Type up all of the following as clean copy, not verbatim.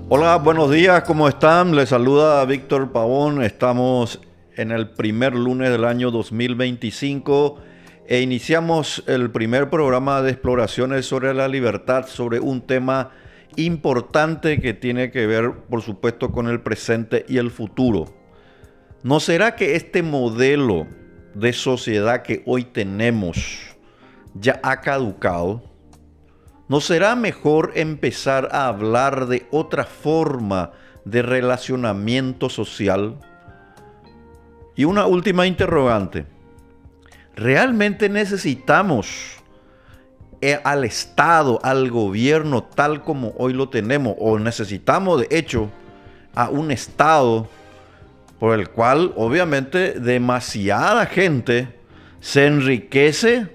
Hola, buenos días, ¿cómo están? Les saluda Víctor Pavón. Estamos en el primer lunes del año 2025 e iniciamos el primer programa de exploraciones sobre la libertad, sobre un tema importante que tiene que ver, por supuesto, con el presente y el futuro. ¿No será que este modelo de sociedad que hoy tenemos ya ha caducado? ¿No será mejor empezar a hablar de otra forma de relacionamiento social? Y una última interrogante. ¿Realmente necesitamos al Estado, al gobierno tal como hoy lo tenemos? ¿O necesitamos de hecho a un Estado por el cual obviamente demasiada gente se enriquece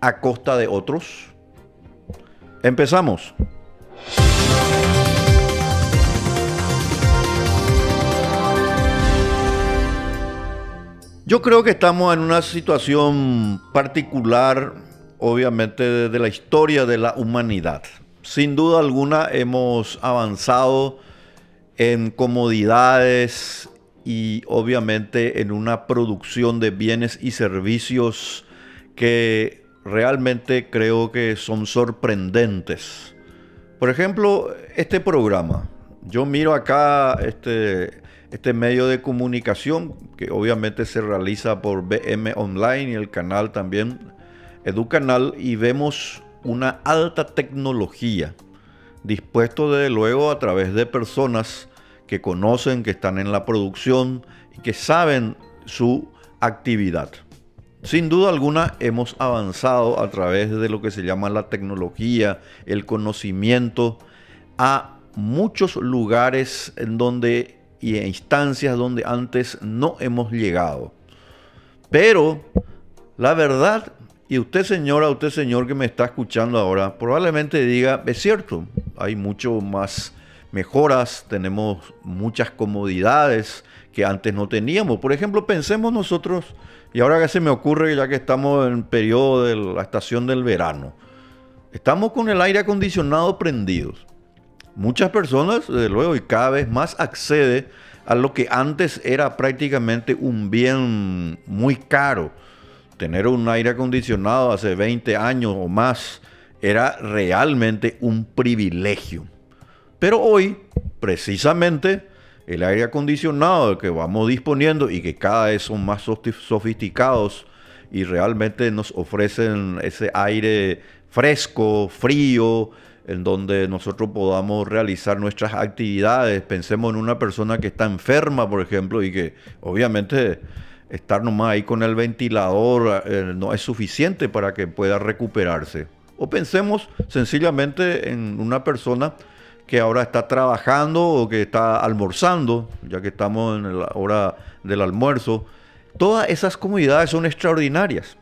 a costa de otros? Empezamos. Yo creo que estamos en una situación particular, obviamente, de la historia de la humanidad. Sin duda alguna hemos avanzado en comodidades y obviamente en una producción de bienes y servicios que realmente creo que son sorprendentes. Por ejemplo, este programa. Yo miro acá este medio de comunicación que obviamente se realiza por BM Online y el canal también Educanal, y vemos una alta tecnología dispuesto desde luego a través de personas que conocen, que están en la producción y que saben su actividad. Sin duda alguna hemos avanzado a través de lo que se llama la tecnología, el conocimiento, a muchos lugares en donde y en instancias donde antes no hemos llegado. Pero la verdad, y usted señora, usted señor que me está escuchando ahora, probablemente diga, es cierto, hay mucho más mejoras, tenemos muchas comodidades que antes no teníamos. Por ejemplo, pensemos nosotros, y ahora que se me ocurre, ya que estamos en el periodo de la estación del verano, estamos con el aire acondicionado prendido. Muchas personas, desde luego, y cada vez más accede a lo que antes era prácticamente un bien muy caro. Tener un aire acondicionado hace 20 años o más era realmente un privilegio. Pero hoy, precisamente, el aire acondicionado que vamos disponiendo y que cada vez son más sofisticados y realmente nos ofrecen ese aire fresco, frío, en donde nosotros podamos realizar nuestras actividades. Pensemos en una persona que está enferma, por ejemplo, y que obviamente estar nomás ahí con el ventilador no es suficiente para que pueda recuperarse. O pensemos sencillamente en una persona que ahora está trabajando o que está almorzando, ya que estamos en la hora del almuerzo. Todas esas comodidades son extraordinarias.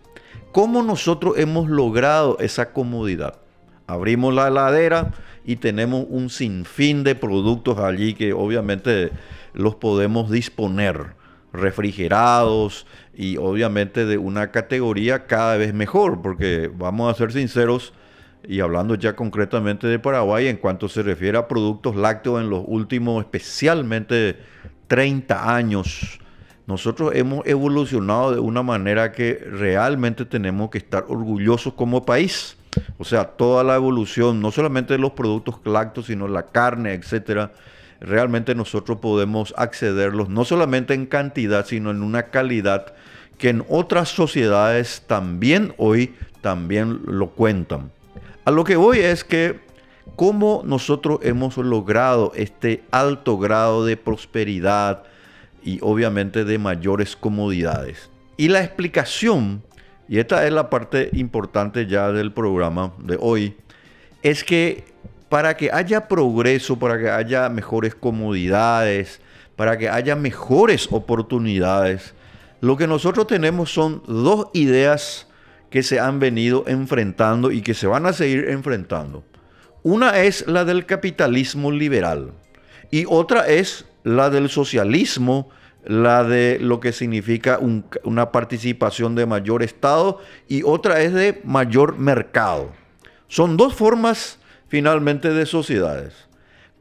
¿Cómo nosotros hemos logrado esa comodidad? Abrimos la heladera y tenemos un sinfín de productos allí que obviamente los podemos disponer, refrigerados y obviamente de una categoría cada vez mejor, porque vamos a ser sinceros, y hablando ya concretamente de Paraguay, en cuanto se refiere a productos lácteos en los últimos especialmente 30 años, nosotros hemos evolucionado de una manera que realmente tenemos que estar orgullosos como país. O sea, toda la evolución, no solamente de los productos lácteos, sino la carne, etcétera, realmente nosotros podemos accederlos no solamente en cantidad, sino en una calidad que en otras sociedades también hoy también lo cuentan. A lo que voy es que cómo nosotros hemos logrado este alto grado de prosperidad y obviamente de mayores comodidades. Y la explicación, y esta es la parte importante ya del programa de hoy, es que para que haya progreso, para que haya mejores comodidades, para que haya mejores oportunidades, lo que nosotros tenemos son dos ideas que se han venido enfrentando y que se van a seguir enfrentando. Una es la del capitalismo liberal y otra es la del socialismo, la de lo que significa una participación de mayor Estado, y otra es de mayor mercado. Son dos formas finalmente de sociedades.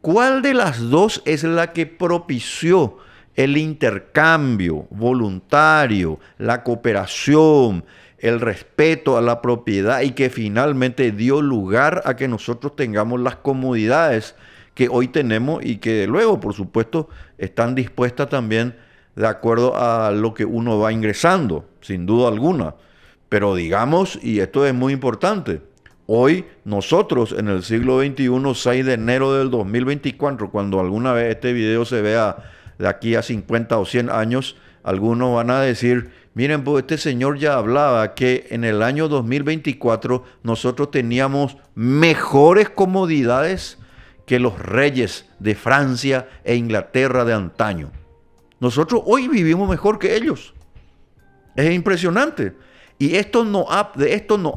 ¿Cuál de las dos es la que propició el intercambio voluntario, la cooperación, el respeto a la propiedad y que finalmente dio lugar a que nosotros tengamos las comodidades que hoy tenemos y que luego, por supuesto, están dispuestas también de acuerdo a lo que uno va ingresando, sin duda alguna? Pero digamos, y esto es muy importante, hoy nosotros en el siglo XXI, 6 de enero del 2024, cuando alguna vez este video se vea de aquí a 50 o 100 años, algunos van a decir, miren, pues este señor ya hablaba que en el año 2024 nosotros teníamos mejores comodidades que los reyes de Francia e Inglaterra de antaño. Nosotros hoy vivimos mejor que ellos. Es impresionante. Y de esto no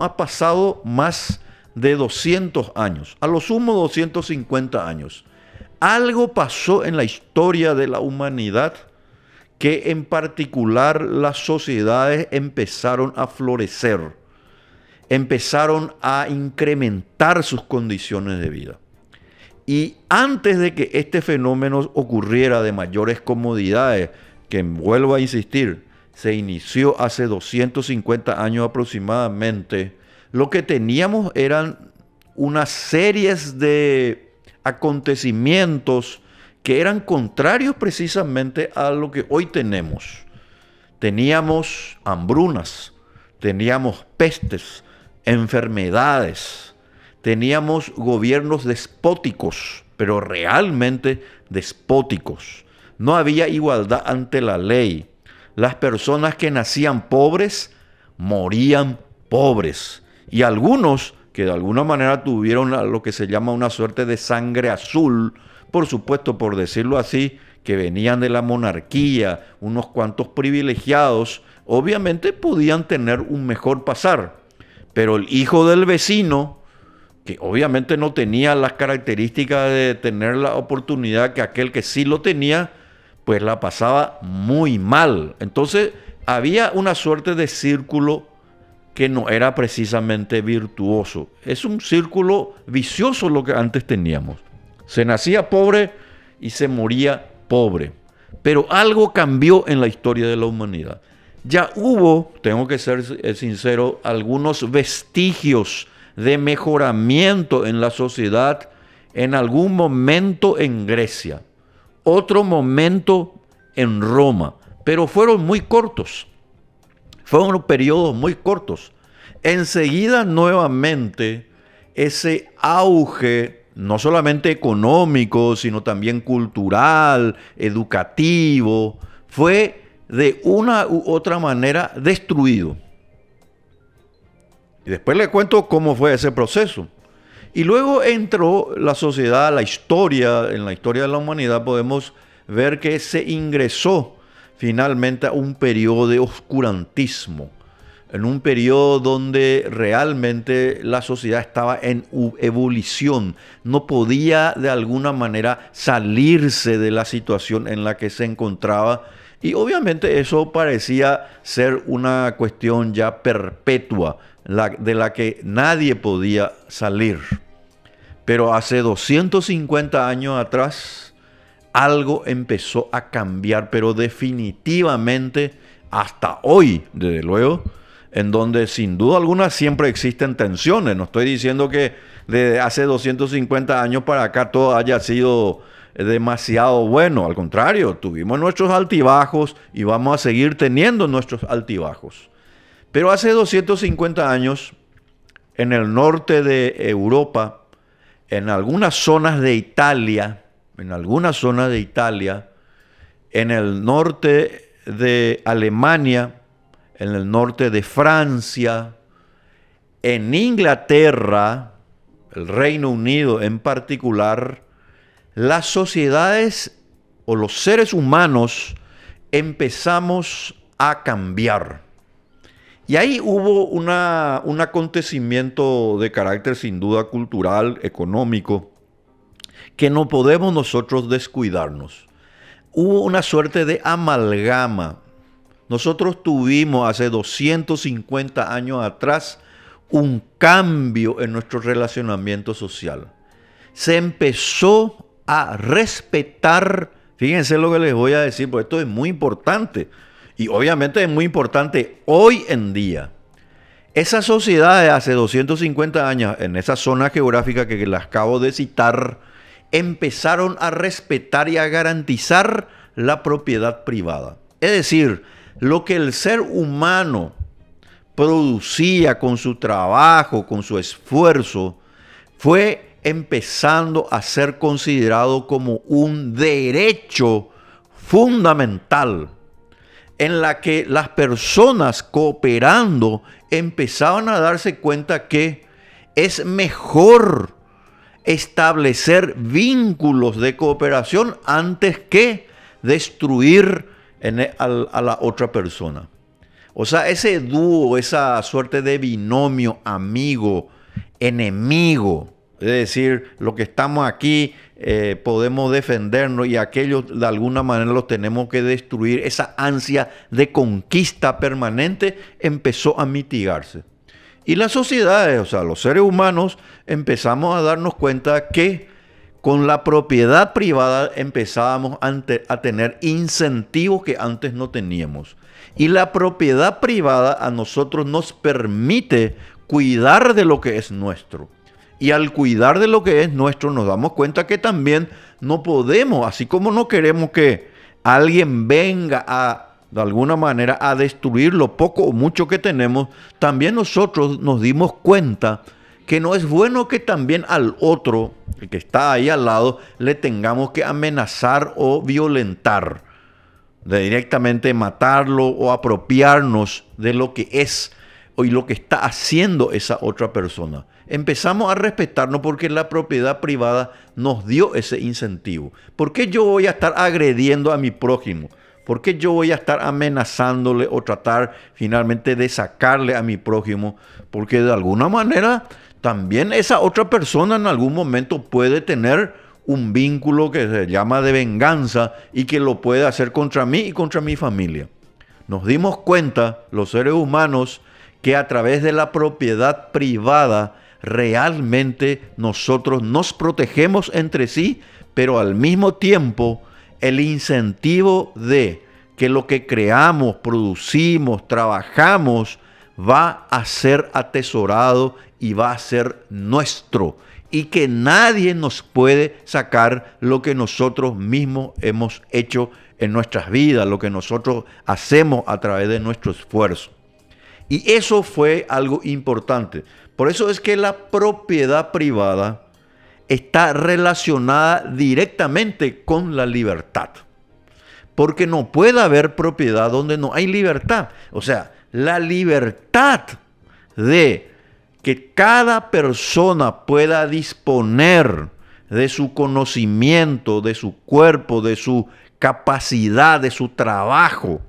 ha pasado más de 200 años, a lo sumo 250 años. Algo pasó en la historia de la humanidad que en particular las sociedades empezaron a florecer, empezaron a incrementar sus condiciones de vida. Y antes de que este fenómeno ocurriera de mayores comodidades, que vuelvo a insistir, se inició hace 250 años aproximadamente, lo que teníamos eran unas series de acontecimientos que eran contrarios precisamente a lo que hoy tenemos. Teníamos hambrunas, teníamos pestes, enfermedades, teníamos gobiernos despóticos, pero realmente despóticos. No había igualdad ante la ley. Las personas que nacían pobres morían pobres. Y algunos que de alguna manera tuvieron lo que se llama una suerte de sangre azul, por supuesto, por decirlo así, que venían de la monarquía, unos cuantos privilegiados, obviamente podían tener un mejor pasar. Pero el hijo del vecino, que obviamente no tenía las características de tener la oportunidad que aquel que sí lo tenía, pues la pasaba muy mal. Entonces había una suerte de círculo que no era precisamente virtuoso. Es un círculo vicioso lo que antes teníamos. Se nacía pobre y se moría pobre. Pero algo cambió en la historia de la humanidad. Ya hubo, tengo que ser sincero, algunos vestigios de mejoramiento en la sociedad en algún momento en Grecia. Otro momento en Roma, pero fueron muy cortos. Fueron periodos muy cortos. Enseguida nuevamente ese auge, no solamente económico, sino también cultural, educativo, fue de una u otra manera destruido. Y después le cuento cómo fue ese proceso. Y luego entró la sociedad, la historia, en la historia de la humanidad podemos ver que se ingresó finalmente a un periodo de oscurantismo, en un periodo donde realmente la sociedad estaba en ebullición, no podía de alguna manera salirse de la situación en la que se encontraba y obviamente eso parecía ser una cuestión ya perpetua, de la que nadie podía salir. Pero hace 250 años atrás, algo empezó a cambiar, pero definitivamente hasta hoy, desde luego, en donde sin duda alguna siempre existen tensiones. No estoy diciendo que desde hace 250 años para acá todo haya sido demasiado bueno. Al contrario, tuvimos nuestros altibajos y vamos a seguir teniendo nuestros altibajos. Pero hace 250 años, en el norte de Europa, en algunas zonas de Italia, en el norte de Alemania, en el norte de Francia, en Inglaterra, el Reino Unido en particular, las sociedades o los seres humanos empezamos a cambiar. Y ahí hubo un acontecimiento de carácter sin duda cultural, económico, que no podemos nosotros descuidarnos. Hubo una suerte de amalgama. Nosotros tuvimos hace 250 años atrás un cambio en nuestro relacionamiento social. Se empezó a respetar. Fíjense lo que les voy a decir, porque esto es muy importante. Y obviamente es muy importante hoy en día. Esa sociedad de hace 250 años, en esa zona geográfica que les acabo de citar, empezaron a respetar y a garantizar la propiedad privada. Es decir, lo que el ser humano producía con su trabajo, con su esfuerzo, fue empezando a ser considerado como un derecho fundamental, en la que las personas cooperando empezaban a darse cuenta que es mejor establecer vínculos de cooperación antes que destruir a la otra persona. O sea, ese dúo, esa suerte de binomio amigo-enemigo, es decir, lo que estamos aquí podemos defendernos y aquellos de alguna manera los tenemos que destruir. Esa ansia de conquista permanente empezó a mitigarse. Y las sociedades, o sea, los seres humanos, empezamos a darnos cuenta que con la propiedad privada empezábamos a tener incentivos que antes no teníamos. Y la propiedad privada a nosotros nos permite cuidar de lo que es nuestro. Y al cuidar de lo que es nuestro nos damos cuenta que también no podemos, así como no queremos que alguien venga de alguna manera a destruir lo poco o mucho que tenemos, también nosotros nos dimos cuenta que no es bueno que también al otro, el que está ahí al lado, le tengamos que amenazar o violentar, de directamente matarlo o apropiarnos de lo que es y lo que está haciendo esa otra persona. Empezamos a respetarnos porque la propiedad privada nos dio ese incentivo. ¿Por qué yo voy a estar agrediendo a mi prójimo? ¿Por qué yo voy a estar amenazándole o tratar finalmente de sacarle a mi prójimo? Porque de alguna manera también esa otra persona en algún momento puede tener un vínculo que se llama de venganza y que lo puede hacer contra mí y contra mi familia. Nos dimos cuenta, los seres humanos, que a través de la propiedad privada realmente nosotros nos protegemos entre sí, pero al mismo tiempo el incentivo de que lo que creamos, producimos, trabajamos, va a ser atesorado y va a ser nuestro. Y que nadie nos puede sacar lo que nosotros mismos hemos hecho en nuestras vidas, lo que nosotros hacemos a través de nuestro esfuerzo. Y eso fue algo importante. Por eso es que la propiedad privada está relacionada directamente con la libertad. Porque no puede haber propiedad donde no hay libertad. O sea, la libertad de que cada persona pueda disponer de su conocimiento, de su cuerpo, de su capacidad, de su trabajo,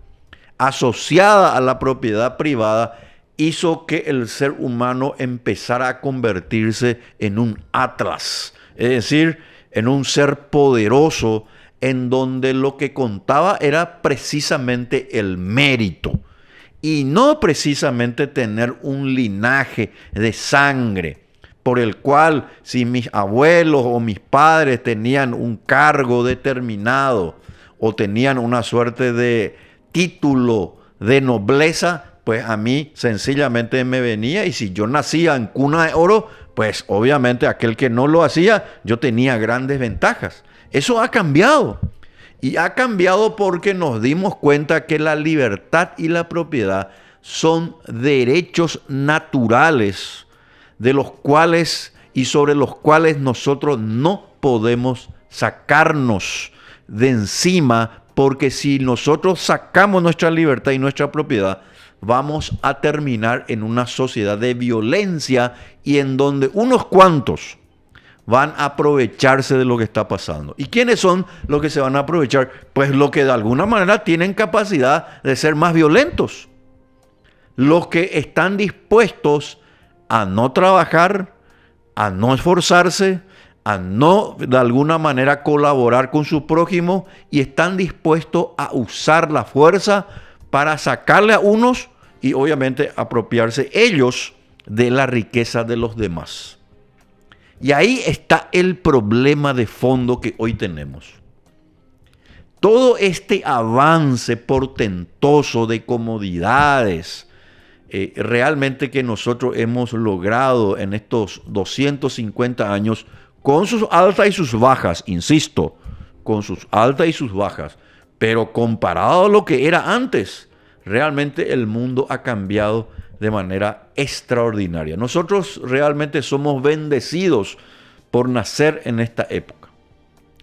asociada a la propiedad privada, hizo que el ser humano empezara a convertirse en un atlas, es decir, en un ser poderoso en donde lo que contaba era precisamente el mérito y no precisamente tener un linaje de sangre por el cual si mis abuelos o mis padres tenían un cargo determinado o tenían una suerte de título de nobleza, pues a mí sencillamente me venía, y si yo nacía en cuna de oro, pues obviamente aquel que no lo hacía, yo tenía grandes ventajas. Eso ha cambiado. Y ha cambiado porque nos dimos cuenta que la libertad y la propiedad son derechos naturales de los cuales y sobre los cuales nosotros no podemos sacarnos de encima, porque si nosotros sacamos nuestra libertad y nuestra propiedad, vamos a terminar en una sociedad de violencia y en donde unos cuantos van a aprovecharse de lo que está pasando. ¿Y quiénes son los que se van a aprovechar? Pues los que de alguna manera tienen capacidad de ser más violentos. Los que están dispuestos a no trabajar, a no esforzarse, a no de alguna manera colaborar con su prójimo y están dispuestos a usar la fuerza para sacarle a unos y obviamente apropiarse ellos de la riqueza de los demás. Y ahí está el problema de fondo que hoy tenemos. Todo este avance portentoso de comodidades, realmente que nosotros hemos logrado en estos 250 años, con sus altas y sus bajas, insisto, con sus altas y sus bajas, pero comparado a lo que era antes, realmente el mundo ha cambiado de manera extraordinaria. Nosotros realmente somos bendecidos por nacer en esta época.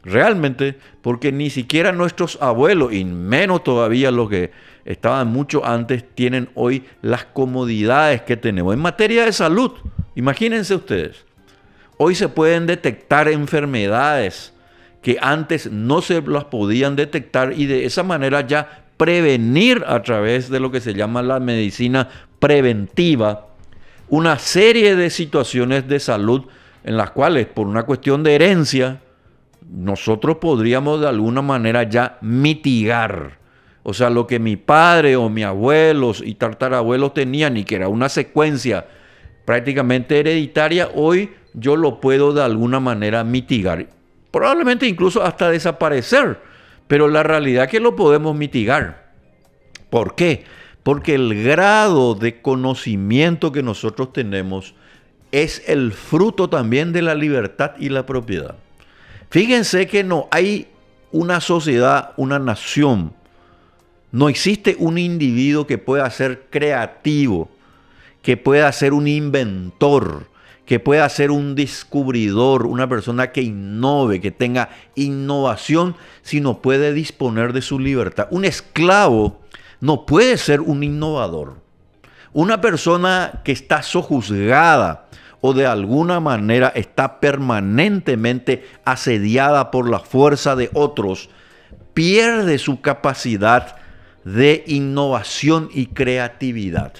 Realmente, porque ni siquiera nuestros abuelos, y menos todavía los que estaban mucho antes, tienen hoy las comodidades que tenemos. En materia de salud, imagínense ustedes, hoy se pueden detectar enfermedades que antes no se las podían detectar y de esa manera ya prevenir a través de lo que se llama la medicina preventiva una serie de situaciones de salud en las cuales por una cuestión de herencia nosotros podríamos de alguna manera ya mitigar. O sea, lo que mi padre o mis abuelos y tatarabuelos tenían y que era una secuencia prácticamente hereditaria, hoy yo lo puedo de alguna manera mitigar. Probablemente incluso hasta desaparecer, pero la realidad es que lo podemos mitigar. ¿Por qué? Porque el grado de conocimiento que nosotros tenemos es el fruto también de la libertad y la propiedad. Fíjense que no hay una sociedad, una nación, no existe un individuo que pueda ser creativo, que pueda ser un inventor, que pueda ser un descubridor, una persona que innove, que tenga innovación, si no puede disponer de su libertad. Un esclavo no puede ser un innovador. Una persona que está sojuzgada o de alguna manera está permanentemente asediada por la fuerza de otros, pierde su capacidad de innovación y creatividad.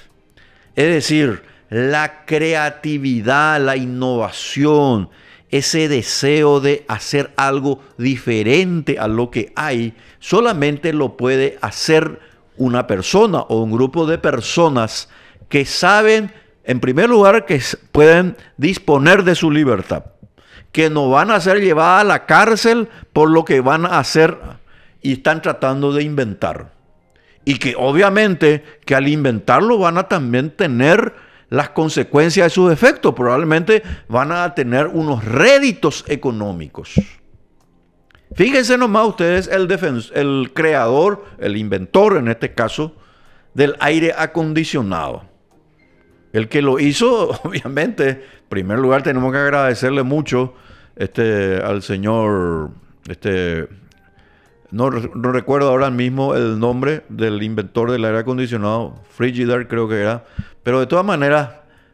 Es decir, la creatividad, la innovación, ese deseo de hacer algo diferente a lo que hay, solamente lo puede hacer una persona o un grupo de personas que saben, en primer lugar, que pueden disponer de su libertad, que no van a ser llevadas a la cárcel por lo que van a hacer y están tratando de inventar. Y que obviamente que al inventarlo van a también tener las consecuencias de sus efectos. Probablemente van a tener unos réditos económicos. Fíjense nomás ustedes el creador, el inventor en este caso, del aire acondicionado. El que lo hizo, obviamente, en primer lugar tenemos que agradecerle mucho al señor, no recuerdo ahora mismo el nombre del inventor del aire acondicionado, Frigidaire creo que era, pero de todas maneras,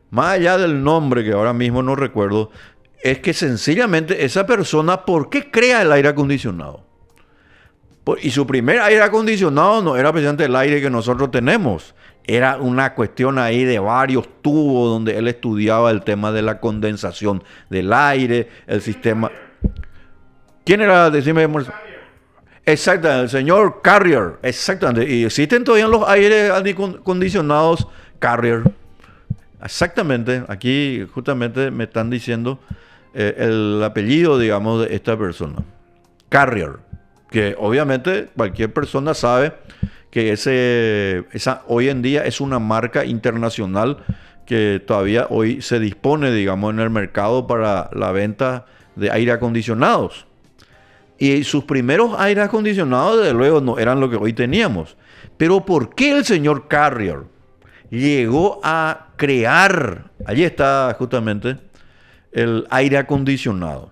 más allá del nombre que ahora mismo no recuerdo, es que sencillamente esa persona, ¿por qué crea el aire acondicionado? Y su primer aire acondicionado no era precisamente el aire que nosotros tenemos. Era una cuestión ahí de varios tubos donde él estudiaba el tema de la condensación del aire, el sistema... ¿Quién era? Decime. Exactamente, el señor Carrier. Exactamente. Y existen todavía los aires acondicionados Carrier. Exactamente. Aquí justamente me están diciendo el apellido, digamos, de esta persona. Carrier. Que obviamente cualquier persona sabe que esa hoy en día es una marca internacional que todavía hoy se dispone, digamos, en el mercado para la venta de aire acondicionados. Y sus primeros aires acondicionados, desde luego, no eran lo que hoy teníamos. Pero ¿por qué el señor Carrier llegó a crear, allí está justamente, el aire acondicionado?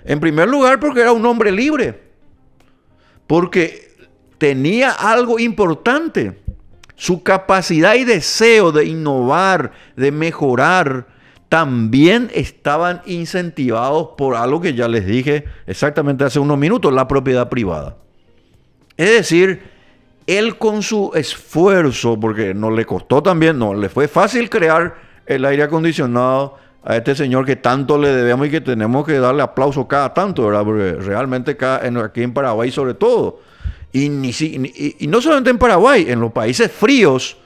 En primer lugar, porque era un hombre libre. Porque tenía algo importante. Su capacidad y deseo de innovar, de mejorar, también estaban incentivados por algo que ya les dije exactamente hace unos minutos, la propiedad privada. Es decir, él con su esfuerzo, porque no le costó también, no le fue fácil crear el aire acondicionado a este señor que tanto le debemos y que tenemos que darle aplauso cada tanto, ¿verdad? Porque realmente aquí en Paraguay sobre todo, y no solamente en Paraguay, en los países fríos,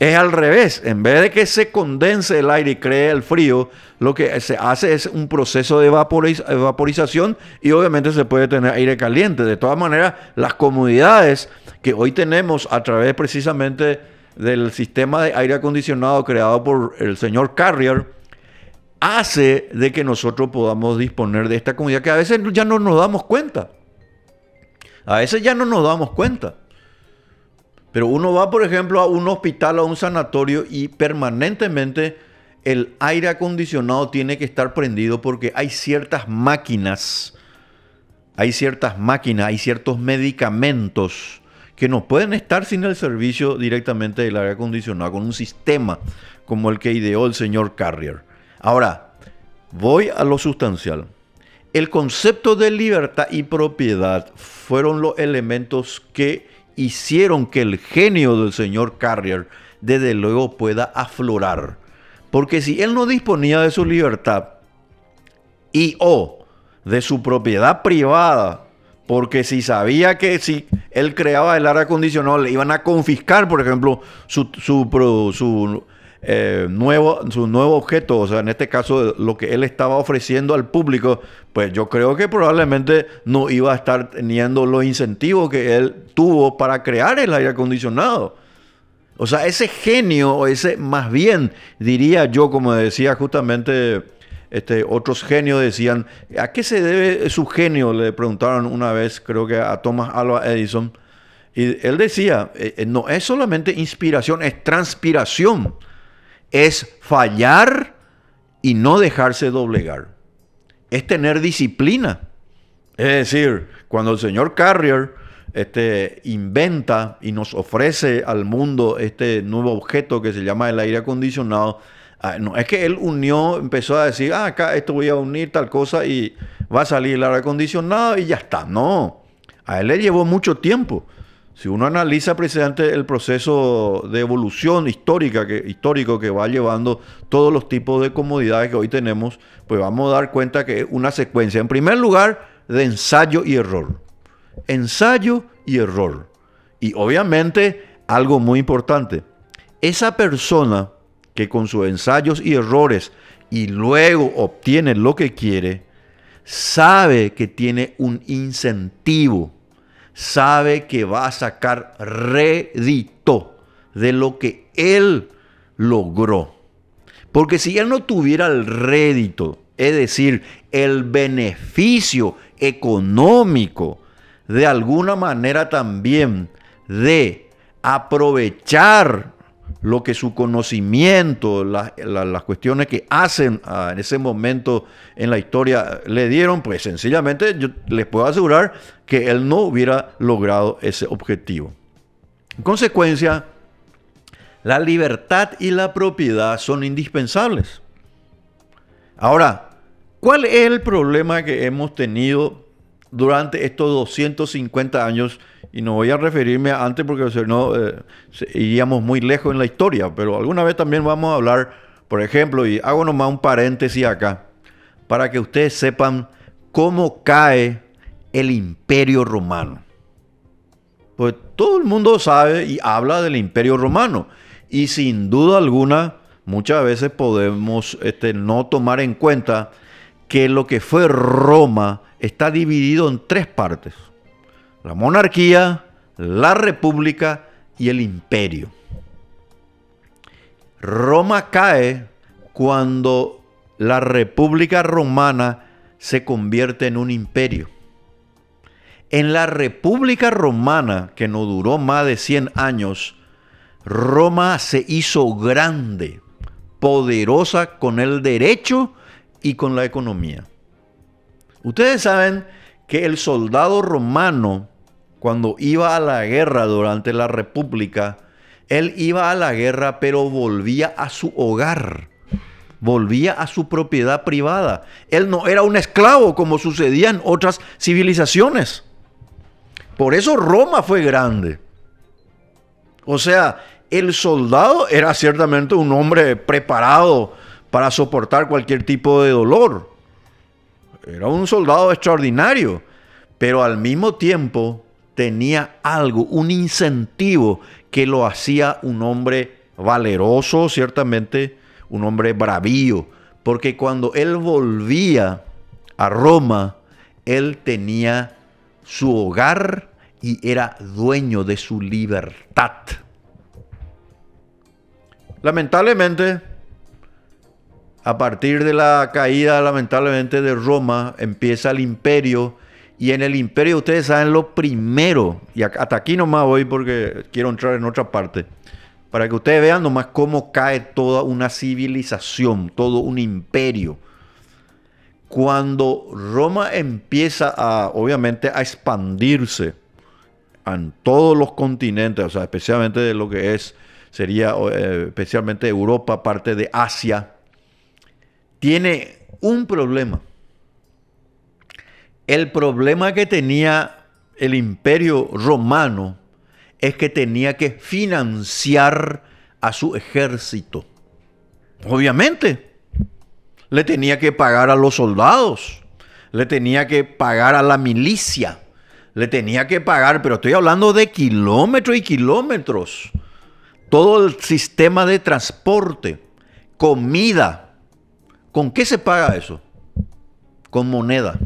Es al revés. En vez de que se condense el aire y cree el frío, lo que se hace es un proceso de vaporización y obviamente se puede tener aire caliente. De todas maneras, las comodidades que hoy tenemos a través precisamente del sistema de aire acondicionado creado por el señor Carrier, hace de que nosotros podamos disponer de esta comodidad que a veces ya no nos damos cuenta. A veces ya no nos damos cuenta. Pero uno va, por ejemplo, a un hospital o a un sanatorio y permanentemente el aire acondicionado tiene que estar prendido porque hay ciertas máquinas, hay ciertos medicamentos que no pueden estar sin el servicio directamente del aire acondicionado, con un sistema como el que ideó el señor Carrier. Ahora, voy a lo sustancial. El concepto de libertad y propiedad fueron los elementos que hicieron que el genio del señor Carrier desde luego pueda aflorar. Porque si él no disponía de su libertad y o de su propiedad privada, porque si sabía que si él creaba el aire acondicionado le iban a confiscar, por ejemplo, su nuevo objeto, o sea, en este caso lo que él estaba ofreciendo al público, pues yo creo que probablemente no iba a estar teniendo los incentivos que él tuvo para crear el aire acondicionado. O sea, ese genio, o ese más bien, diría yo, como decía justamente otros genios decían, ¿a qué se debe su genio? Le preguntaron una vez, creo que a Thomas Alva Edison, y él decía, no es solamente inspiración, es transpiración. Es fallar y no dejarse doblegar. Es tener disciplina. Es decir, cuando el señor Carrier inventa y nos ofrece al mundo este nuevo objeto que se llama el aire acondicionado, no es que él empezó a decir, acá esto voy a unir tal cosa y va a salir el aire acondicionado y ya está. No, a él le llevó mucho tiempo. Si uno analiza precisamente el proceso de evolución histórico que va llevando todos los tipos de comodidades que hoy tenemos, pues vamos a dar cuenta que es una secuencia, en primer lugar, de ensayo y error. Ensayo y error. Y obviamente, algo muy importante, esa persona que con sus ensayos y errores y luego obtiene lo que quiere, sabe que tiene un incentivo. Sabe que va a sacar rédito de lo que él logró. Porque si él no tuviera el rédito, es decir, el beneficio económico, de alguna manera también de aprovechar lo que su conocimiento, las cuestiones que hacen en ese momento en la historia le dieron, pues sencillamente yo les puedo asegurar que él no hubiera logrado ese objetivo. En consecuencia, la libertad y la propiedad son indispensables. Ahora, ¿cuál es el problema que hemos tenido durante estos 250 años? Y no voy a referirme a antes porque si no iríamos muy lejos en la historia, pero alguna vez también vamos a hablar, por ejemplo, y hago nomás un paréntesis acá, para que ustedes sepan cómo cae el Imperio Romano. Pues todo el mundo sabe y habla del Imperio Romano, y sin duda alguna, muchas veces podemos no tomar en cuenta que lo que fue Roma está dividido en tres partes. La monarquía, la república y el imperio. Roma cae cuando la república romana se convierte en un imperio. En la república romana, que no duró más de 100 años, Roma se hizo grande, poderosa con el derecho y con la economía. Ustedes saben que el soldado romano, cuando iba a la guerra durante la República, él iba a la guerra pero volvía a su hogar, volvía a su propiedad privada. Él no era un esclavo como sucedía en otras civilizaciones. Por eso Roma fue grande. O sea, el soldado era ciertamente un hombre preparado para soportar cualquier tipo de dolor. Era un soldado extraordinario, pero al mismo tiempo tenía algo, un incentivo que lo hacía un hombre valeroso, ciertamente un hombre bravío, porque cuando él volvía a Roma, él tenía su hogar y era dueño de su libertad. Lamentablemente, a partir de la caída, lamentablemente, de Roma, empieza el imperio. Y en el imperio, ustedes saben lo primero, y hasta aquí nomás voy porque quiero entrar en otra parte, para que ustedes vean nomás cómo cae toda una civilización, todo un imperio. Cuando Roma empieza obviamente, a expandirse en todos los continentes, o sea, especialmente de lo que sería especialmente Europa, parte de Asia, tiene un problema. El problema que tenía el imperio romano es que tenía que financiar a su ejército. Obviamente, le tenía que pagar a los soldados, le tenía que pagar a la milicia, le tenía que pagar, pero estoy hablando de kilómetros y kilómetros. Todo el sistema de transporte, comida. ¿Con qué se paga eso? Con moneda.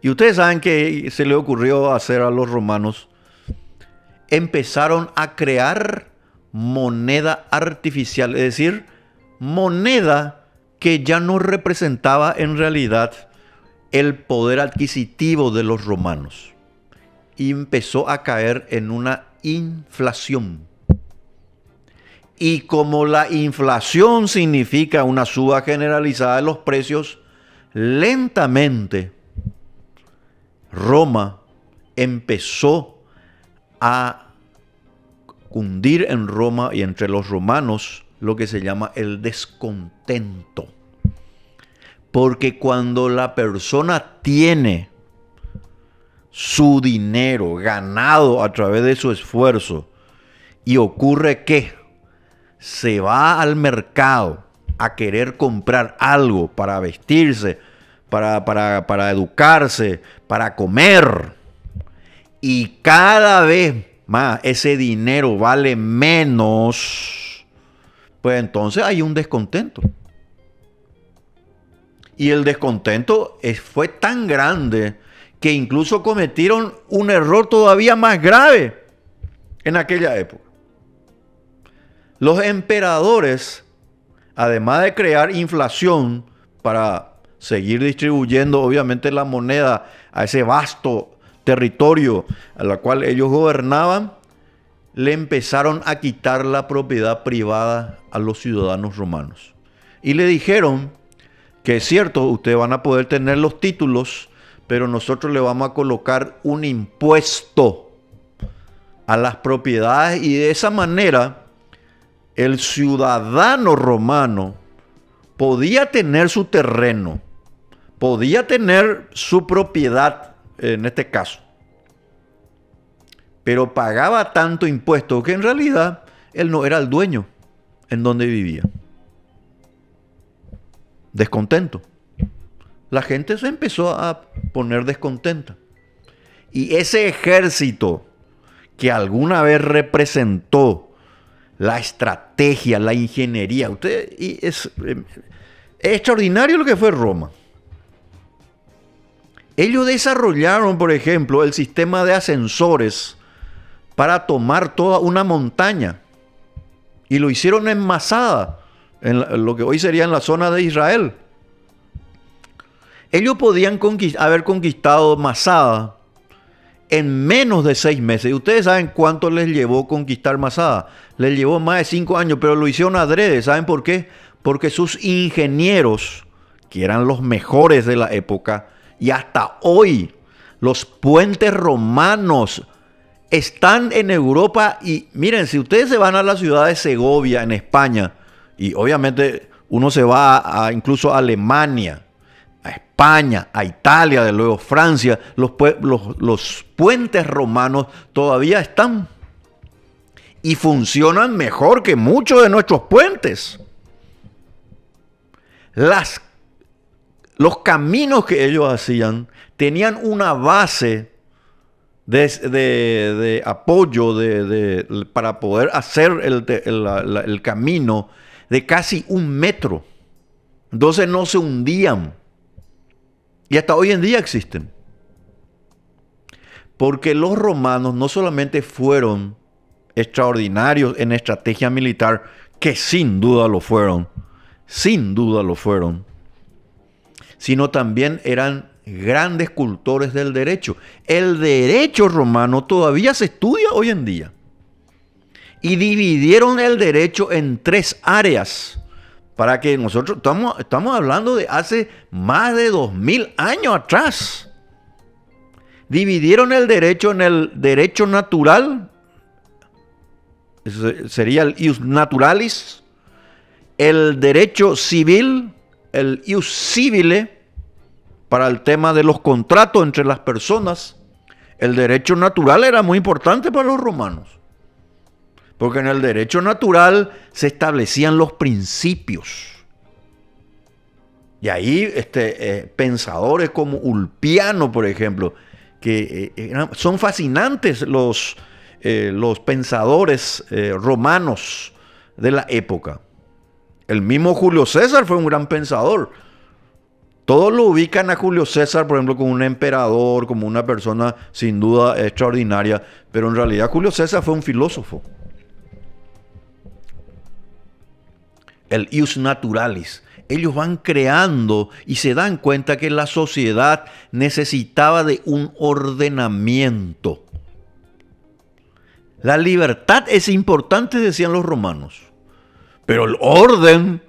Y ustedes saben que se le ocurrió hacer a los romanos. Empezaron a crear moneda artificial, es decir, moneda que ya no representaba en realidad el poder adquisitivo de los romanos. Y empezó a caer en una inflación. Y como la inflación significa una suba generalizada de los precios, lentamente Roma empezó a cundir en Roma y entre los romanos lo que se llama el descontento. Porque cuando la persona tiene su dinero ganado a través de su esfuerzo y ocurre que se va al mercado a querer comprar algo para vestirse, para educarse, para comer, y cada vez más ese dinero vale menos, pues entonces hay un descontento. Y el descontento fue tan grande que incluso cometieron un error todavía más grave en aquella época. Los emperadores, además de crear inflación para seguir distribuyendo obviamente la moneda a ese vasto territorio a la cual ellos gobernaban, le empezaron a quitar la propiedad privada a los ciudadanos romanos. Y le dijeron que es cierto, ustedes van a poder tener los títulos, pero nosotros le vamos a colocar un impuesto a las propiedades y de esa manera el ciudadano romano podía tener su terreno, podía tener su propiedad en este caso, pero pagaba tanto impuesto que en realidad él no era el dueño en donde vivía. Descontento. La gente se empezó a poner descontenta. Y ese ejército que alguna vez representó la estrategia, la ingeniería, es extraordinario lo que fue Roma. Ellos desarrollaron, por ejemplo, el sistema de ascensores para tomar toda una montaña. Y lo hicieron en Masada, en lo que hoy sería en la zona de Israel. Ellos podían haber conquistado Masada en menos de 6 meses. Y ustedes saben cuánto les llevó conquistar Masada. Les llevó más de 5 años, pero lo hicieron adrede. ¿Saben por qué? Porque sus ingenieros, que eran los mejores de la época, y hasta hoy los puentes romanos están en Europa. Y miren, si ustedes se van a la ciudad de Segovia, en España, y obviamente uno se va incluso a Alemania, a España, a Italia, de luego Francia, los puentes romanos todavía están y funcionan mejor que muchos de nuestros puentes. Los caminos que ellos hacían tenían una base de apoyo para poder hacer el camino de casi 1 metro. Entonces no se hundían. Y hasta hoy en día existen. Porque los romanos no solamente fueron extraordinarios en estrategia militar, que sin duda lo fueron, sino también eran grandes cultores del derecho. El derecho romano todavía se estudia hoy en día. Y dividieron el derecho en 3 áreas. Para que nosotros estamos hablando de hace más de 2000 años atrás. Dividieron el derecho en el derecho natural, sería el ius naturalis, el derecho civil, el ius civile, para el tema de los contratos entre las personas. El derecho natural era muy importante para los romanos, porque en el derecho natural se establecían los principios. Y ahí pensadores como Ulpiano, por ejemplo, que son fascinantes los pensadores romanos de la época. El mismo Julio César fue un gran pensador. Todos lo ubican a Julio César, por ejemplo, como un emperador, como una persona sin duda extraordinaria, pero en realidad Julio César fue un filósofo. El ius naturalis. Ellos van creando y se dan cuenta que la sociedad necesitaba de un ordenamiento. La libertad es importante, decían los romanos, pero el orden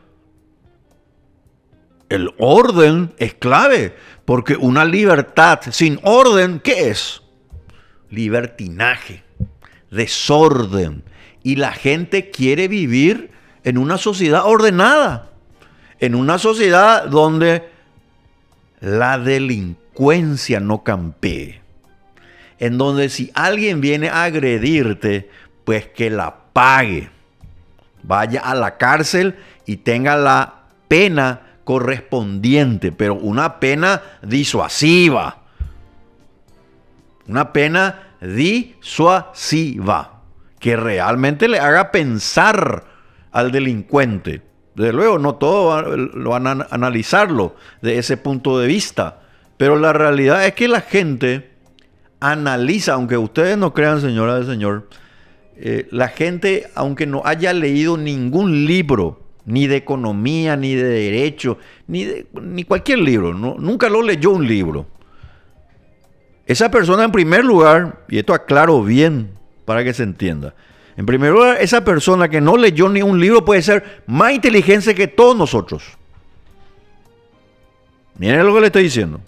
es clave, porque una libertad sin orden, ¿qué es? Libertinaje, desorden, y la gente quiere vivir en una sociedad ordenada. En una sociedad donde la delincuencia no campee. En donde si alguien viene a agredirte, pues que la pague. Vaya a la cárcel y tenga la pena correspondiente, pero una pena disuasiva. Una pena disuasiva. Que realmente le haga pensar al delincuente. Desde luego, no todos lo van a analizarlo de ese punto de vista. Pero la realidad es que la gente analiza, aunque ustedes no crean, señora y señor, la gente, aunque no haya leído ningún libro, ni de economía, ni de derecho, ni cualquier libro, nunca lo leyó un libro. Esa persona, en primer lugar, y esto aclaro bien para que se entienda, en primer lugar, esa persona que no leyó ni un libro puede ser más inteligente que todos nosotros. Miren lo que le estoy diciendo.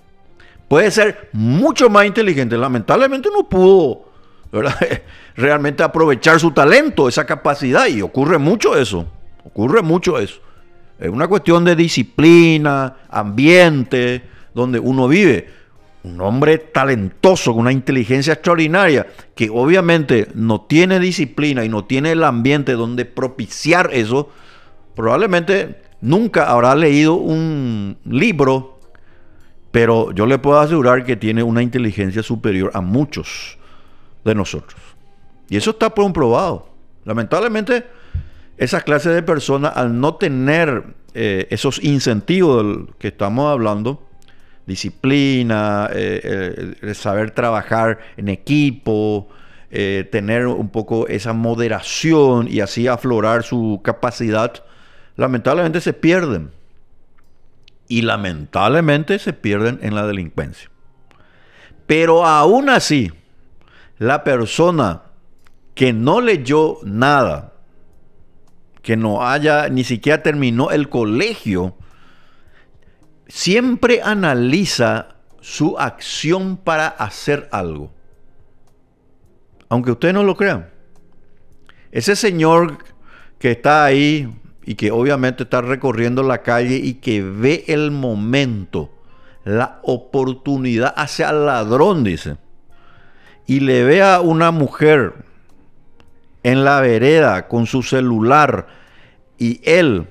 Puede ser mucho más inteligente. Lamentablemente no pudo, ¿verdad?, realmente aprovechar su talento, esa capacidad. Y ocurre mucho eso. Es una cuestión de disciplina, ambiente, donde uno vive. Un hombre talentoso, con una inteligencia extraordinaria, que obviamente no tiene disciplina y no tiene el ambiente donde propiciar eso, probablemente nunca habrá leído un libro, pero yo le puedo asegurar que tiene una inteligencia superior a muchos de nosotros. Y eso está comprobado. Lamentablemente, esas clases de personas, al no tener esos incentivos del que estamos hablando, disciplina, saber trabajar en equipo, tener un poco esa moderación y así aflorar su capacidad, lamentablemente se pierden. Y lamentablemente se pierden en la delincuencia. Pero aún así, la persona que no leyó nada, que no haya, ni siquiera terminó el colegio, siempre analiza su acción para hacer algo. Aunque ustedes no lo crean. Ese señor que está ahí y que obviamente está recorriendo la calle y que ve el momento, la oportunidad hacia el ladrón, dice, y le ve a una mujer en la vereda con su celular y él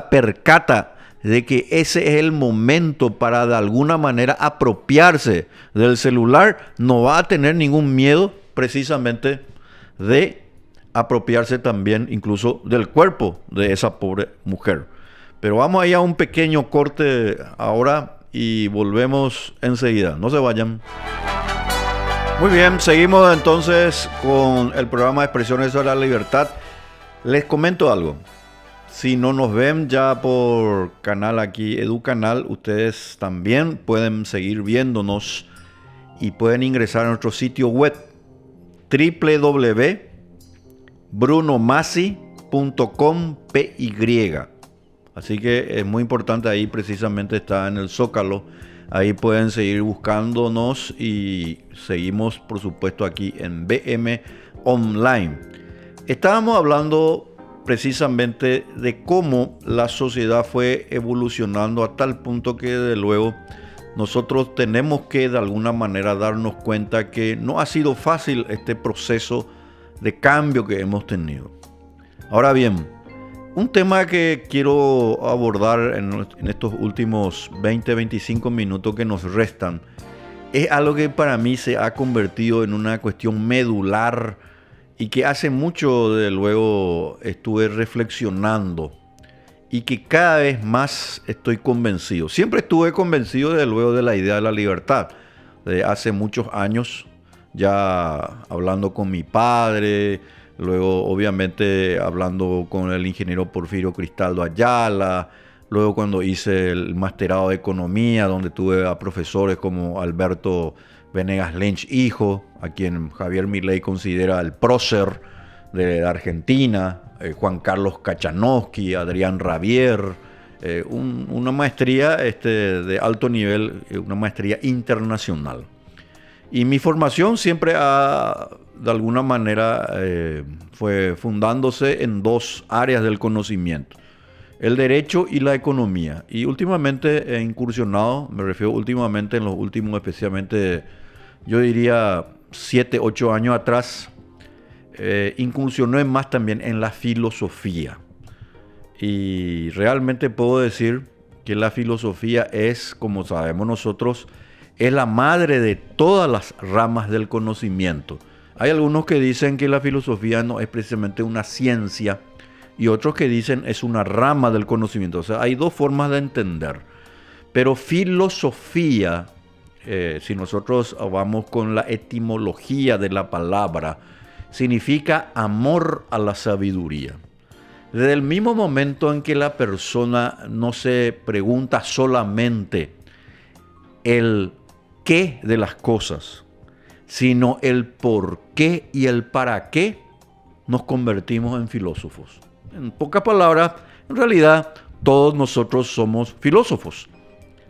percata de que ese es el momento para de alguna manera apropiarse del celular, no va a tener ningún miedo precisamente de apropiarse también incluso del cuerpo de esa pobre mujer. Pero vamos ahí a un pequeño corte ahora y volvemos enseguida. No se vayan. Muy bien, seguimos entonces con el programa de Expresiones sobre la Libertad. Les comento algo. Si no nos ven ya por canal aquí, EduCanal, ustedes también pueden seguir viéndonos y pueden ingresar a nuestro sitio web www.brunomasi.com.py. Así que es muy importante, ahí precisamente está en el Zócalo. Ahí pueden seguir buscándonos y seguimos, por supuesto, aquí en BM Online. Estábamos hablando precisamente de cómo la sociedad fue evolucionando a tal punto que, desde luego, nosotros tenemos que de alguna manera darnos cuenta que no ha sido fácil este proceso de cambio que hemos tenido. Ahora bien, un tema que quiero abordar en estos últimos 20-25 minutos que nos restan es algo que para mí se ha convertido en una cuestión medular y que hace mucho, desde luego, estuve reflexionando y que cada vez más estoy convencido. Siempre estuve convencido, desde luego, de la idea de la libertad. De hace muchos años, ya hablando con mi padre, luego obviamente hablando con el ingeniero Porfirio Cristaldo Ayala, luego cuando hice el masterado de economía, donde tuve a profesores como Alberto Venegas Lynch, hijo, a quien Javier Milei considera el prócer de Argentina, Juan Carlos Kachanowski, Adrián Rabier, una maestría de alto nivel, una maestría internacional. Y mi formación siempre de alguna manera fue fundándose en dos áreas del conocimiento: el derecho y la economía. Y últimamente he incursionado, me refiero últimamente, en los últimos, especialmente, yo diría 7, 8 años atrás, incursioné más también en la filosofía. Y realmente puedo decir que la filosofía es, como sabemos nosotros, es la madre de todas las ramas del conocimiento. Hay algunos que dicen que la filosofía no es precisamente una ciencia y otros que dicen es una rama del conocimiento. O sea, hay dos formas de entender. Pero filosofía, si nosotros vamos con la etimología de la palabra, significa amor a la sabiduría. Desde el mismo momento en que la persona no se pregunta solamente el qué de las cosas, sino el por qué y el para qué, nos convertimos en filósofos. En pocas palabras, en realidad todos nosotros somos filósofos.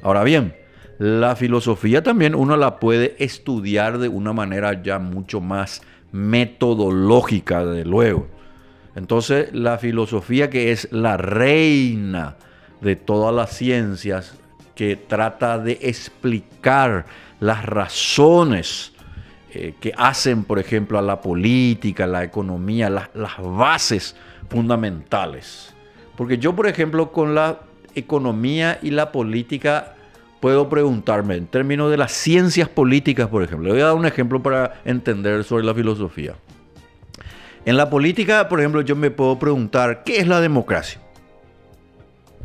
Ahora bien, la filosofía también uno la puede estudiar de una manera ya mucho más metodológica, desde luego. Entonces, la filosofía, que es la reina de todas las ciencias, que trata de explicar las razones que hacen, por ejemplo, a la política, la economía, las bases fundamentales. Porque yo, por ejemplo, con la economía y la política puedo preguntarme, en términos de las ciencias políticas, por ejemplo, le voy a dar un ejemplo para entender sobre la filosofía. En la política, por ejemplo, yo me puedo preguntar, ¿qué es la democracia?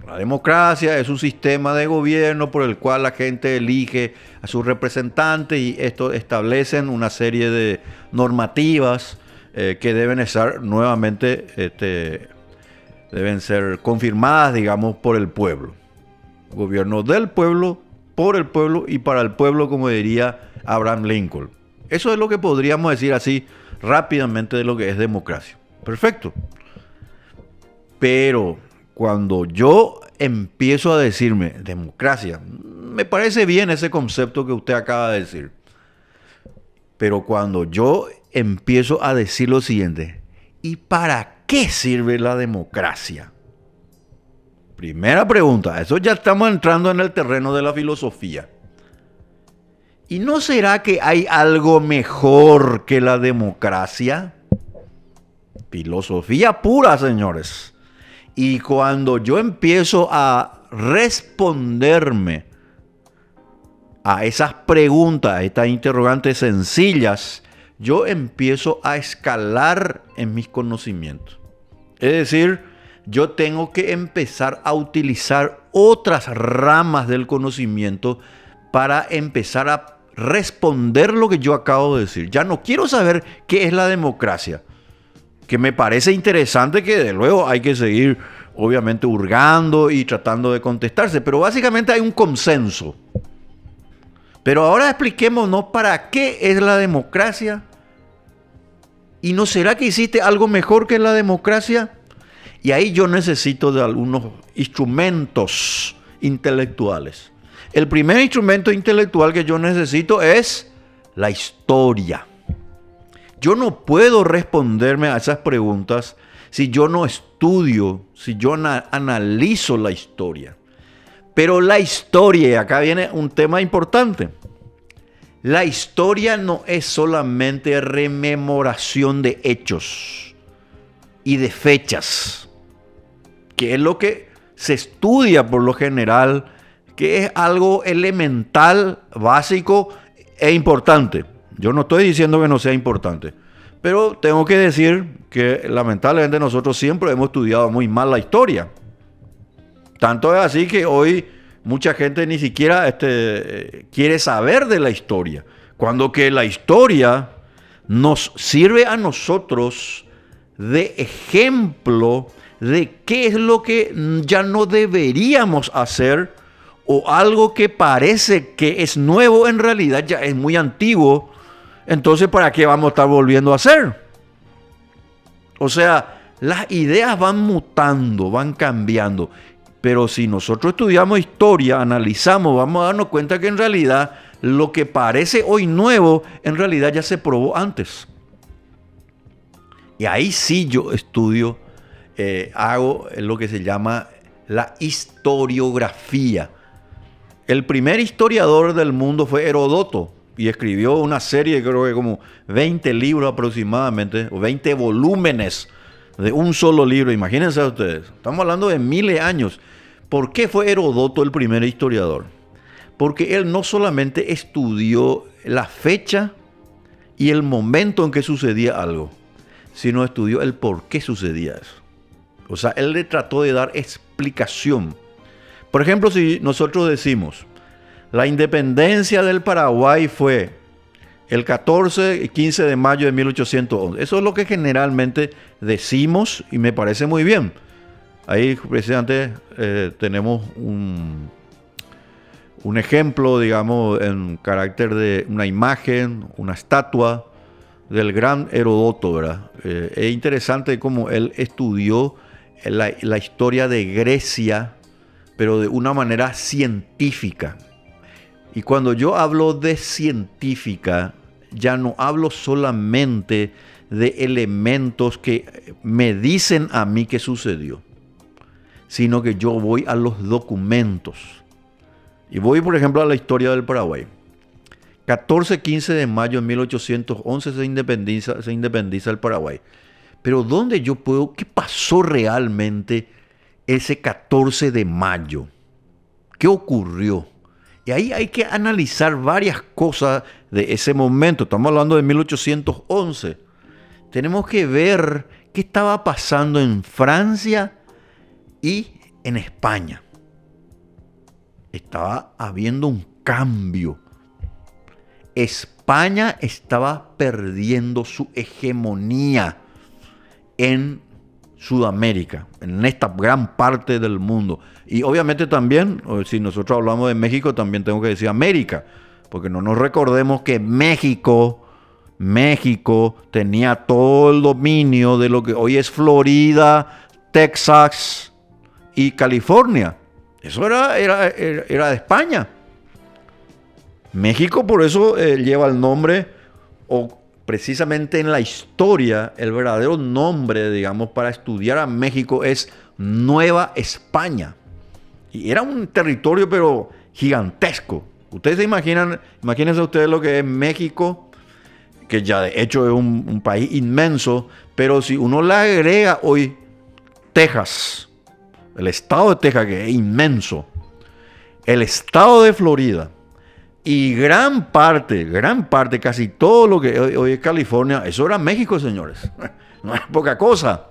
La democracia es un sistema de gobierno por el cual la gente elige a sus representantes y esto establecen una serie de normativas que deben estar nuevamente, deben ser confirmadas, digamos, por el pueblo. Gobierno del pueblo, por el pueblo y para el pueblo, como diría Abraham Lincoln. Eso es lo que podríamos decir así rápidamente de lo que es democracia. Perfecto. Pero cuando yo empiezo a decirme democracia, me parece bien ese concepto que usted acaba de decir. Pero cuando yo empiezo a decir lo siguiente, ¿y para qué sirve la democracia? Primera pregunta, eso ya estamos entrando en el terreno de la filosofía. ¿Y no será que hay algo mejor que la democracia? Filosofía pura, señores. Y cuando yo empiezo a responderme a esas preguntas, a estas interrogantes sencillas, yo empiezo a escalar en mis conocimientos. Es decir, yo tengo que empezar a utilizar otras ramas del conocimiento para empezar a responder lo que yo acabo de decir. Ya no quiero saber qué es la democracia, que me parece interesante, que de luego hay que seguir obviamente hurgando y tratando de contestarse, pero básicamente hay un consenso. Pero ahora expliquémonos para qué es la democracia. ¿Y no será que hiciste algo mejor que la democracia? Y ahí yo necesito de algunos instrumentos intelectuales. El primer instrumento intelectual que yo necesito es la historia. Yo no puedo responderme a esas preguntas si yo no estudio, si yo analizo la historia. Pero la historia, y acá viene un tema importante. La historia no es solamente rememoración de hechos y de fechas, que es lo que se estudia por lo general, que es algo elemental, básico e importante. Yo no estoy diciendo que no sea importante, pero tengo que decir que lamentablemente nosotros siempre hemos estudiado muy mal la historia. Tanto es así que hoy mucha gente ni siquiera quiere saber de la historia, cuando que la historia nos sirve a nosotros de ejemplo de qué es lo que ya no deberíamos hacer, o algo que parece que es nuevo en realidad ya es muy antiguo. Entonces, ¿para qué vamos a estar volviendo a hacer? O sea, las ideas van mutando, van cambiando. Pero si nosotros estudiamos historia, analizamos, vamos a darnos cuenta que en realidad lo que parece hoy nuevo, en realidad ya se probó antes. Y ahí sí yo estudio, hago lo que se llama la historiografía. El primer historiador del mundo fue Heródoto y escribió una serie, creo que como 20 libros aproximadamente, o 20 volúmenes de un solo libro. Imagínense ustedes, estamos hablando de miles de años. ¿Por qué fue Heródoto el primer historiador? Porque él no solamente estudió la fecha y el momento en que sucedía algo, sino estudió el por qué sucedía eso. O sea, él le trató de dar explicación. Por ejemplo, si nosotros decimos, la independencia del Paraguay fue el 14 y 15 de mayo de 1811. Eso es lo que generalmente decimos y me parece muy bien. Ahí precisamente tenemos un ejemplo, digamos, en carácter de una imagen, una estatua del gran Heródoto, ¿verdad? Es interesante cómo él estudió la historia de Grecia, pero de una manera científica. Y cuando yo hablo de científica, ya no hablo solamente de elementos que me dicen a mí que sucedió, sino que yo voy a los documentos. Y voy, por ejemplo, a la historia del Paraguay. 14-15 de mayo de 1811 se independiza el Paraguay. Pero ¿dónde yo puedo? ¿Qué pasó realmente ese 14 de mayo? ¿Qué ocurrió? Y ahí hay que analizar varias cosas de ese momento. Estamos hablando de 1811. Tenemos que ver qué estaba pasando en Francia y en España. Estaba habiendo un cambio. España estaba perdiendo su hegemonía en Sudamérica, en esta gran parte del mundo. Y obviamente también, si nosotros hablamos de México, también tengo que decir América, porque no nos recordemos que México tenía todo el dominio de lo que hoy es Florida, Texas y California. Eso era de España. México por eso lleva el nombre, o precisamente en la historia, el verdadero nombre, digamos, para estudiar a México es Nueva España. Y era un territorio pero gigantesco. Ustedes se imaginan, imagínense ustedes lo que es México, que ya de hecho es un país inmenso, pero si uno le agrega hoy Texas, el estado de Texas, que es inmenso, el estado de Florida y gran parte, casi todo lo que hoy es California, eso era México, señores. No es poca cosa.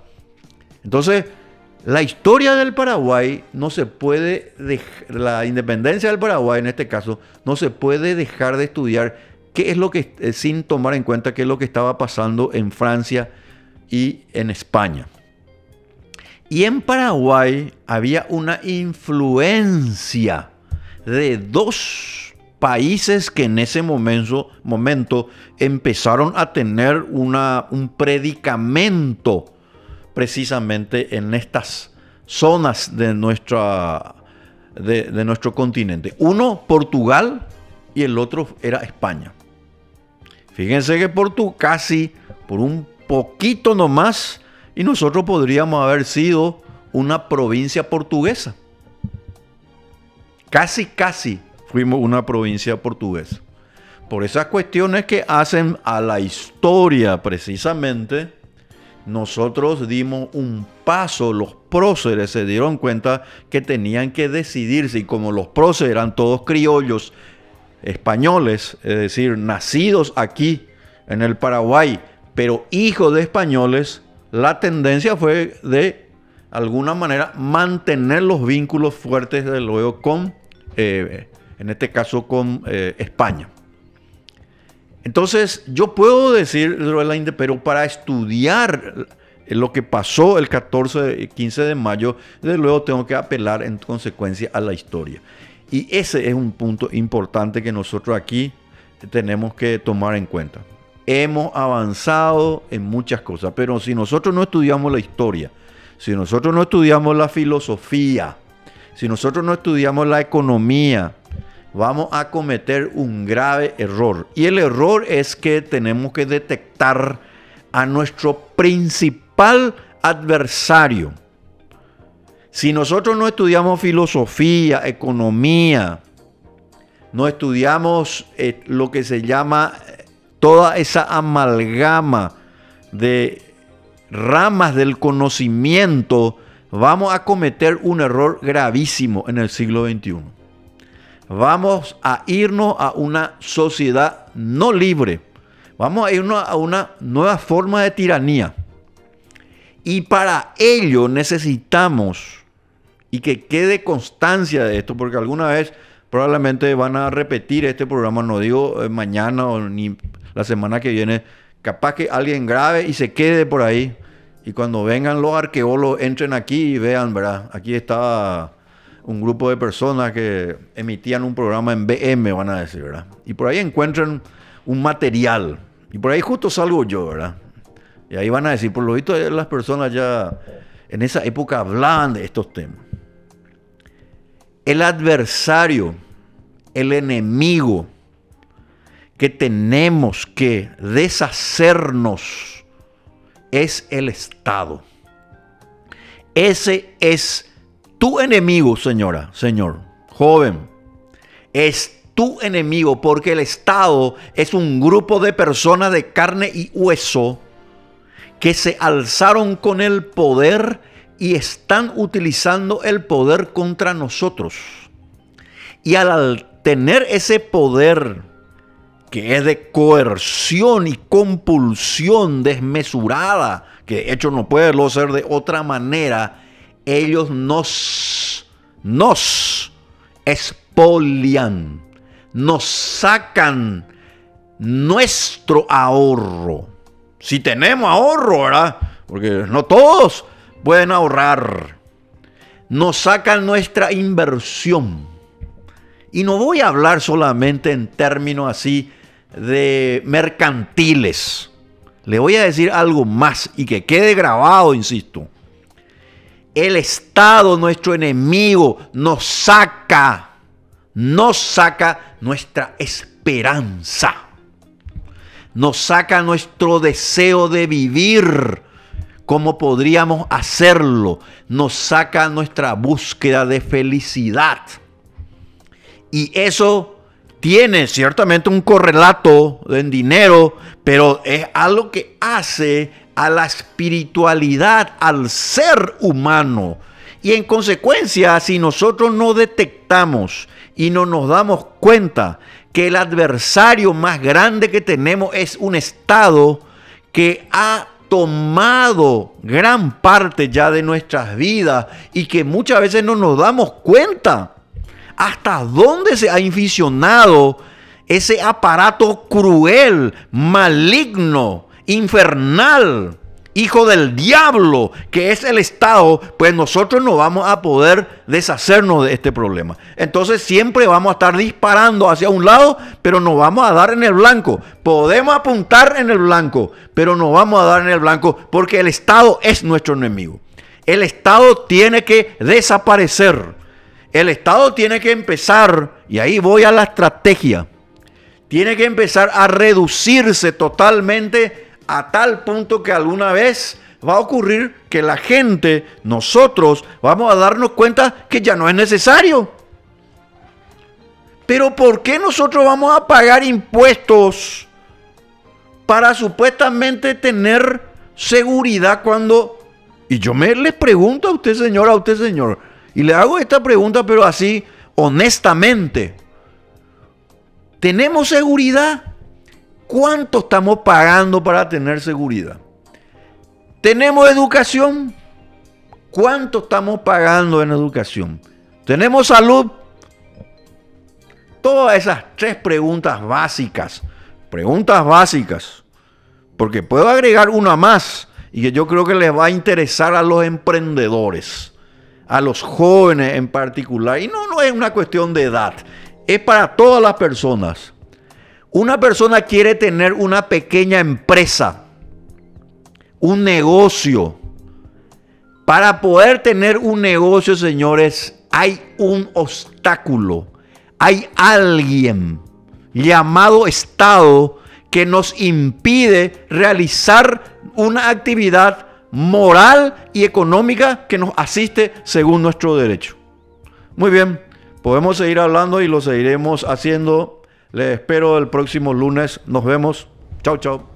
Entonces, la historia del Paraguay no se puede la independencia del Paraguay en este caso, no se puede dejar de estudiar qué es lo que, sin tomar en cuenta qué es lo que estaba pasando en Francia y en España. Y en Paraguay había una influencia de dos países que en ese momento empezaron a tener un predicamento precisamente en estas zonas de nuestro continente. Uno, Portugal, y el otro era España. Fíjense que casi por un poquito nomás, y nosotros podríamos haber sido una provincia portuguesa. Casi fuimos una provincia portuguesa. Por esas cuestiones que hacen a la historia precisamente, nosotros dimos un paso, los próceres se dieron cuenta que tenían que decidirse, y como los próceres eran todos criollos españoles, es decir, nacidos aquí en el Paraguay, pero hijos de españoles, la tendencia fue de alguna manera mantener los vínculos fuertes desde luego con, en este caso con España. Entonces yo puedo decir, pero para estudiar lo que pasó el 15 de mayo, desde luego tengo que apelar en consecuencia a la historia. Y ese es un punto importante que nosotros aquí tenemos que tomar en cuenta. Hemos avanzado en muchas cosas, pero si nosotros no estudiamos la historia, si nosotros no estudiamos la filosofía, si nosotros no estudiamos la economía, vamos a cometer un grave error. Y el error es que tenemos que detectar a nuestro principal adversario. Si nosotros no estudiamos filosofía, economía, no estudiamos lo que se llama toda esa amalgama de ramas del conocimiento, vamos a cometer un error gravísimo en el siglo XXI. Vamos a irnos a una sociedad no libre. Vamos a irnos a una nueva forma de tiranía. Y para ello necesitamos, y que quede constancia de esto, porque alguna vez probablemente van a repetir este programa, no digo mañana o ni la semana que viene, capaz que alguien grabe y se quede por ahí. Y cuando vengan los arqueólogos, entren aquí y vean, ¿verdad? Aquí estaba un grupo de personas que emitían un programa en BM, van a decir, ¿verdad? Y por ahí encuentran un material. Y por ahí justo salgo yo, ¿verdad? Y ahí van a decir, por lo visto las personas ya en esa época hablaban de estos temas. El adversario, el enemigo que tenemos que deshacernos es el Estado. Ese es tu enemigo, señora, señor, joven. Es tu enemigo porque el Estado es un grupo de personas de carne y hueso que se alzaron con el poder y están utilizando el poder contra nosotros. Y al tener ese poder que es de coerción y compulsión desmesurada, que de hecho no puede ser de otra manera, ellos nos expolian, nos sacan nuestro ahorro. Si tenemos ahorro, ¿verdad? Porque no todos pueden ahorrar. Nos sacan nuestra inversión. Y no voy a hablar solamente en términos así de mercantiles. Le voy a decir algo más y que quede grabado, insisto. El Estado, nuestro enemigo, nos saca nuestra esperanza. Nos saca nuestro deseo de vivir como podríamos hacerlo. Nos saca nuestra búsqueda de felicidad. Y eso tiene ciertamente un correlato en dinero, pero es algo que hace a la espiritualidad, al ser humano Y en consecuencia, si nosotros no detectamos y no nos damos cuenta que el adversario más grande que tenemos es un Estado que ha tomado gran parte ya de nuestras vidas y que muchas veces no nos damos cuenta hasta dónde se ha inficionado ese aparato cruel, maligno, infernal, hijo del diablo, que es el Estado, pues nosotros no vamos a poder deshacernos de este problema. Entonces siempre vamos a estar disparando hacia un lado, pero no vamos a dar en el blanco. Podemos apuntar en el blanco, pero no vamos a dar en el blanco porque el Estado es nuestro enemigo. El Estado tiene que desaparecer. El Estado tiene que empezar, y ahí voy a la estrategia, tiene que empezar a reducirse totalmente a tal punto que alguna vez va a ocurrir que la gente, nosotros, vamos a darnos cuenta que ya no es necesario. Pero ¿por qué nosotros vamos a pagar impuestos para supuestamente tener seguridad cuando... Y yo les pregunto a usted, señor, y le hago esta pregunta, pero así, honestamente. ¿Tenemos seguridad? ¿Cuánto estamos pagando para tener seguridad? ¿Tenemos educación? ¿Cuánto estamos pagando en educación? ¿Tenemos salud? Todas esas tres preguntas básicas, porque puedo agregar una más y que yo creo que les va a interesar a los emprendedores, a los jóvenes en particular. Y no es una cuestión de edad, es para todas las personas. Una persona quiere tener una pequeña empresa, un negocio. Para poder tener un negocio, señores, hay un obstáculo. Hay alguien llamado Estado que nos impide realizar una actividad moral y económica que nos asiste según nuestro derecho. Muy bien, podemos seguir hablando y lo seguiremos haciendo. Les espero el próximo lunes. Nos vemos. Chau, chau.